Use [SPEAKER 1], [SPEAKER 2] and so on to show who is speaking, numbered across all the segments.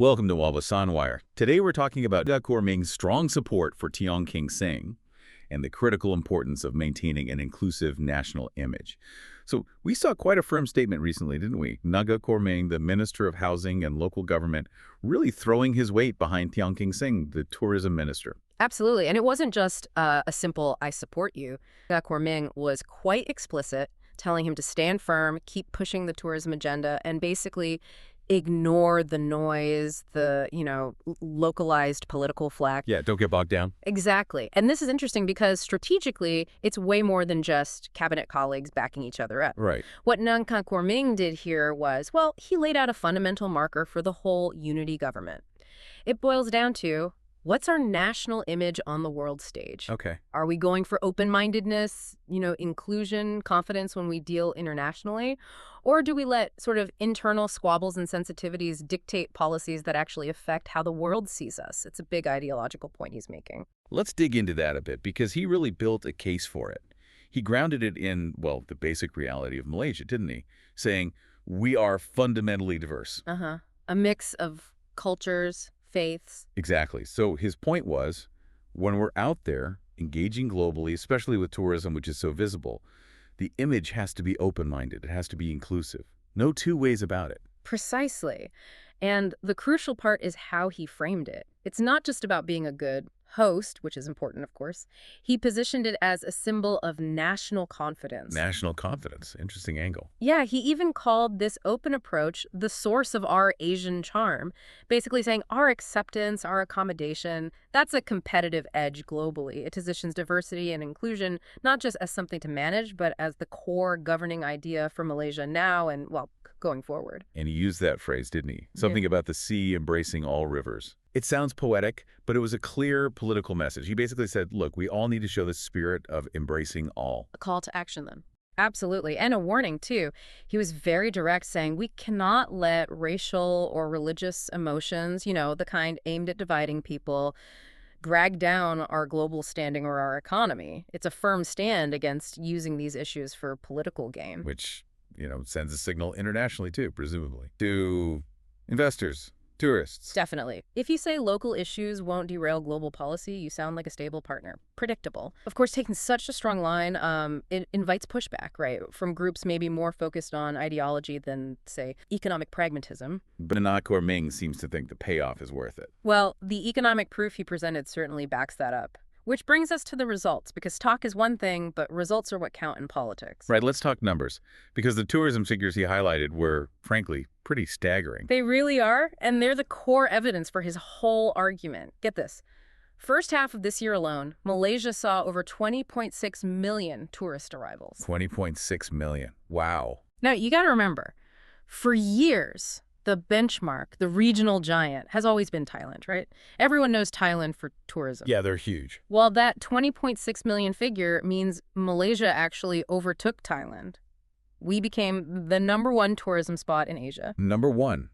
[SPEAKER 1] Welcome to Sunwire. Today we're talking about Nga Kor Ming's strong support for Tiong King Sing and the critical importance of maintaining an inclusive national image. So we saw quite a firm statement recently, didn't we? Nga Kor Ming, the Minister of Housing and Local Government, really throwing his weight behind Tiong King Sing, the tourism minister.
[SPEAKER 2] Absolutely. And it wasn't just a simple, I support you. Nga Kor Ming was quite explicit, telling him to stand firm, keep pushing the tourism agenda, and basically ignore the noise, the, localized political flack.
[SPEAKER 1] Yeah, don't get bogged down.
[SPEAKER 2] Exactly. And this is interesting because strategically, it's way more than just cabinet colleagues backing each other up.
[SPEAKER 1] Right.
[SPEAKER 2] What Nga Kor Ming did here was, well, he laid out a fundamental marker for the whole unity government. It boils down to, what's our national image on the world stage?
[SPEAKER 1] Okay.
[SPEAKER 2] Are we going for open-mindedness, inclusion, confidence when we deal internationally? Or do we let sort of internal squabbles and sensitivities dictate policies that actually affect how the world sees us? It's a big ideological point he's making.
[SPEAKER 1] Let's dig into that a bit because he really built a case for it. He grounded it in, well, the basic reality of Malaysia, didn't he? Saying, we are fundamentally diverse.
[SPEAKER 2] A mix of cultures, faiths.
[SPEAKER 1] Exactly. So his point was, when we're out there engaging globally, especially with tourism, which is so visible, the image has to be open-minded. It has to be inclusive. No two ways about it.
[SPEAKER 2] Precisely. And the crucial part is how he framed it. It's not just about being a good host, which is important, of course. He positioned it as a symbol of national confidence.
[SPEAKER 1] National confidence. Interesting angle.
[SPEAKER 2] Yeah, he even called this open approach the source of our Asian charm, basically saying our acceptance, our accommodation, that's a competitive edge globally. It positions diversity and inclusion not just as something to manage, but as the core governing idea for Malaysia now and, well, going forward.
[SPEAKER 1] And he used that phrase, didn't he? Something about the sea embracing all rivers. It sounds poetic, but it was a clear political message. He basically said, look, we all need to show the spirit of embracing all.
[SPEAKER 2] A call to action, then. Absolutely. And a warning, too. He was very direct, saying we cannot let racial or religious emotions, the kind aimed at dividing people, drag down our global standing or our economy. It's a firm stand against using these issues for political gain.
[SPEAKER 1] Which, sends a signal internationally, too, presumably. To investors. Tourists.
[SPEAKER 2] Definitely. If you say local issues won't derail global policy, you sound like a stable partner. Predictable. Of course, taking such a strong line, it invites pushback, right, from groups maybe more focused on ideology than, say, economic pragmatism.
[SPEAKER 1] But Nga Kor Ming seems to think the payoff is worth it.
[SPEAKER 2] Well, the economic proof he presented certainly backs that up. Which brings us to the results, because talk is one thing, but results are what count in politics.
[SPEAKER 1] Right, let's talk numbers, because the tourism figures he highlighted were, frankly, pretty staggering.
[SPEAKER 2] They really are, and they're the core evidence for his whole argument. Get this. First half of this year alone, Malaysia saw over 20.6 million tourist arrivals.
[SPEAKER 1] 20.6 million. Wow.
[SPEAKER 2] Now, you got to remember, for years, the benchmark, the regional giant, has always been Thailand, right? Everyone knows Thailand for tourism.
[SPEAKER 1] Yeah, they're huge.
[SPEAKER 2] Well, that 20.6 million figure means Malaysia actually overtook Thailand. We became the #1 tourism spot in Asia.
[SPEAKER 1] #1,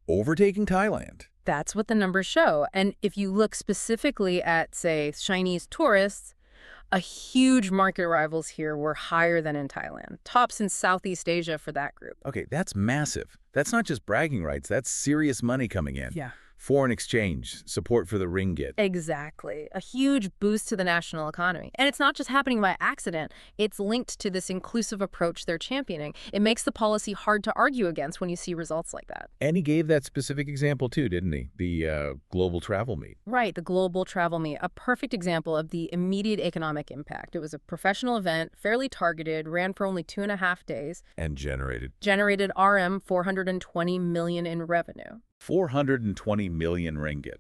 [SPEAKER 1] overtaking Thailand.
[SPEAKER 2] That's what the numbers show. And if you look specifically at, say, Chinese tourists, a huge market arrivals here were higher than in Thailand. Tops in Southeast Asia for that group.
[SPEAKER 1] Okay, that's massive. That's not just bragging rights. That's serious money coming in.
[SPEAKER 2] Yeah.
[SPEAKER 1] Foreign exchange, support for the ringgit.
[SPEAKER 2] Exactly. A huge boost to the national economy. And it's not just happening by accident. It's linked to this inclusive approach they're championing. It makes the policy hard to argue against when you see results like that.
[SPEAKER 1] And he gave that specific example too, didn't he? The global travel meet.
[SPEAKER 2] Right, the global travel meet. A perfect example of the immediate economic impact. It was a professional event, fairly targeted, ran for only 2.5 days.
[SPEAKER 1] And generated
[SPEAKER 2] RM 420 million in revenue.
[SPEAKER 1] 420 million ringgit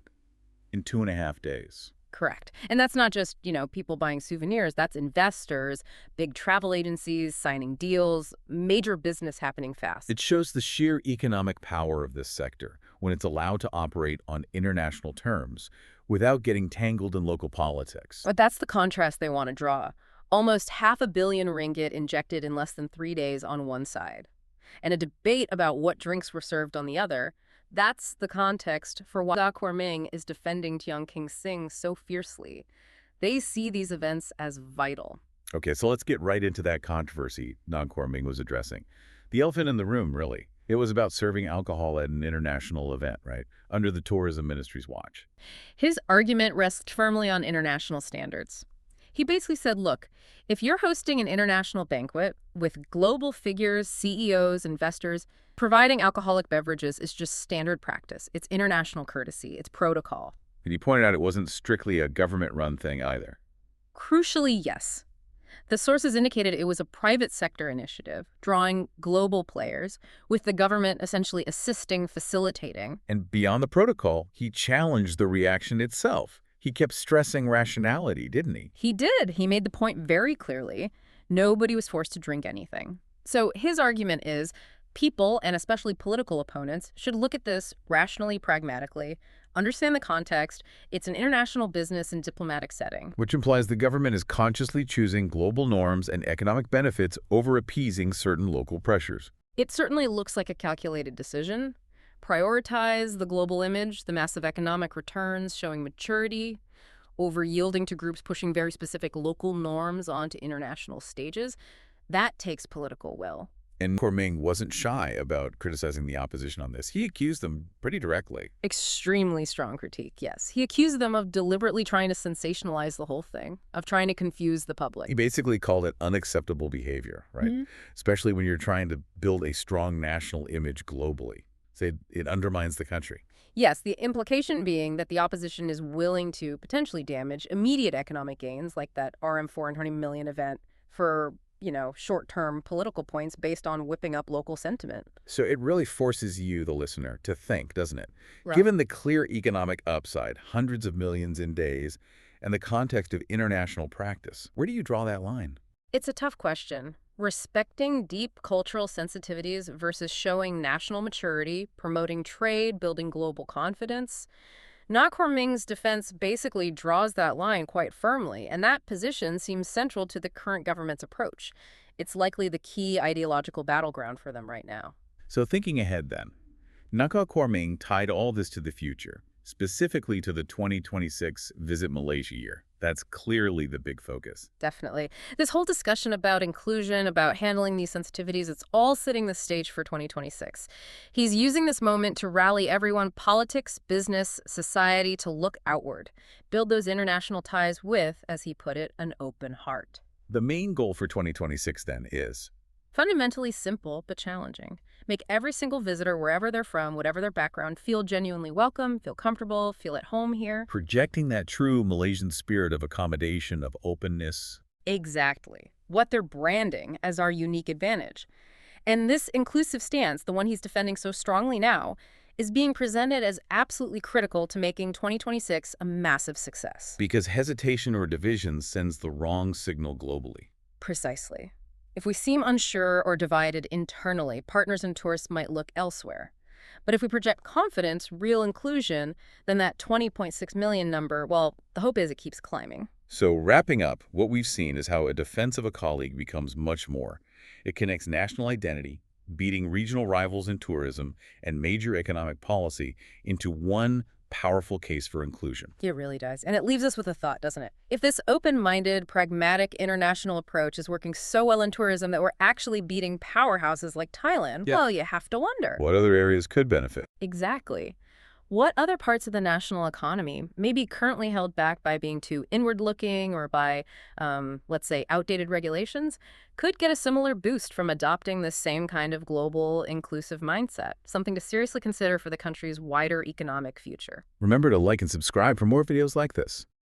[SPEAKER 1] in 2.5 days.
[SPEAKER 2] Correct. And that's not just, people buying souvenirs. That's investors, big travel agencies signing deals, major business happening fast.
[SPEAKER 1] It shows the sheer economic power of this sector when it's allowed to operate on international terms without getting tangled in local politics.
[SPEAKER 2] But that's the contrast they want to draw. Almost 500 million ringgit injected in less than 3 days on one side. And a debate about what drinks were served on the other. That's the context for why Nga Kor Ming is defending Tiong King Sing so fiercely. They see these events as vital.
[SPEAKER 1] Okay, so let's get right into that controversy Nga Kor Ming was addressing. The elephant in the room, really. It was about serving alcohol at an international event, right? Under the tourism ministry's watch.
[SPEAKER 2] His argument rests firmly on international standards. He basically said, look, if you're hosting an international banquet with global figures, CEOs, investors, providing alcoholic beverages is just standard practice. It's international courtesy. It's protocol.
[SPEAKER 1] And he pointed out it wasn't strictly a government-run thing either.
[SPEAKER 2] Crucially, yes. The sources indicated it was a private sector initiative, drawing global players, with the government essentially assisting, facilitating.
[SPEAKER 1] And beyond the protocol, he challenged the reaction itself. He kept stressing rationality, didn't he?
[SPEAKER 2] He did. He made the point very clearly. Nobody was forced to drink anything. So his argument is people, and especially political opponents, should look at this rationally, pragmatically, understand the context. It's an international business and diplomatic setting.
[SPEAKER 1] Which implies the government is consciously choosing global norms and economic benefits over appeasing certain local pressures.
[SPEAKER 2] It certainly looks like a calculated decision. Prioritize the global image, the massive economic returns showing maturity, over yielding to groups pushing very specific local norms onto international stages. That takes political will.
[SPEAKER 1] And Kor Ming wasn't shy about criticizing the opposition on this. He accused them pretty directly.
[SPEAKER 2] Extremely strong critique, yes. He accused them of deliberately trying to sensationalize the whole thing, of trying to confuse the public.
[SPEAKER 1] He basically called it unacceptable behavior, right? Especially when you're trying to build a strong national image globally. Say it undermines the country.
[SPEAKER 2] Yes, the implication being that the opposition is willing to potentially damage immediate economic gains, like that RM420 million event, for short-term political points based on whipping up local sentiment.
[SPEAKER 1] So it really forces you, the listener, to think, doesn't it?
[SPEAKER 2] Right.
[SPEAKER 1] Given the clear economic upside, hundreds of millions in days, and the context of international practice, where do you draw that line?
[SPEAKER 2] It's a tough question. Respecting deep cultural sensitivities versus showing national maturity, promoting trade, building global confidence. Nga Kor Ming's defense basically draws that line quite firmly, and that position seems central to the current government's approach. It's likely the key ideological battleground for them right now.
[SPEAKER 1] So thinking ahead then, Nga Kor Ming tied all this to the future, specifically to the 2026 Visit Malaysia year. That's clearly the big focus.
[SPEAKER 2] Definitely. This whole discussion about inclusion, about handling these sensitivities, it's all setting the stage for 2026. He's using this moment to rally everyone, politics, business, society, to look outward, build those international ties with, as he put it, an open heart.
[SPEAKER 1] The main goal for 2026 then is
[SPEAKER 2] fundamentally simple but challenging. Make every single visitor, wherever they're from, whatever their background, feel genuinely welcome, feel comfortable, feel at home here.
[SPEAKER 1] projecting that true Malaysian spirit of accommodation, of openness.
[SPEAKER 2] Exactly. What they're branding as our unique advantage. And this inclusive stance, the one he's defending so strongly now, is being presented as absolutely critical to making 2026 a massive success.
[SPEAKER 1] Because hesitation or division sends the wrong signal globally.
[SPEAKER 2] Precisely. If we seem unsure or divided internally, partners and tourists might look elsewhere. But if we project confidence, real inclusion, then that 20.6 million number, well, the hope is it keeps climbing.
[SPEAKER 1] So wrapping up, what we've seen is how a defense of a colleague becomes much more. It connects national identity, beating regional rivals in tourism, and major economic policy into one powerful case for inclusion.
[SPEAKER 2] It really does. And it leaves us with a thought, doesn't it? If this open-minded, pragmatic, international approach is working so well in tourism that we're actually beating powerhouses like Thailand, well, you have to wonder.
[SPEAKER 1] What other areas could benefit?
[SPEAKER 2] Exactly. What other parts of the national economy may be currently held back by being too inward-looking or by, let's say, outdated regulations, could get a similar boost from adopting this same kind of global, inclusive mindset, something to seriously consider for the country's wider economic future.
[SPEAKER 1] Remember to like and subscribe for more videos like this.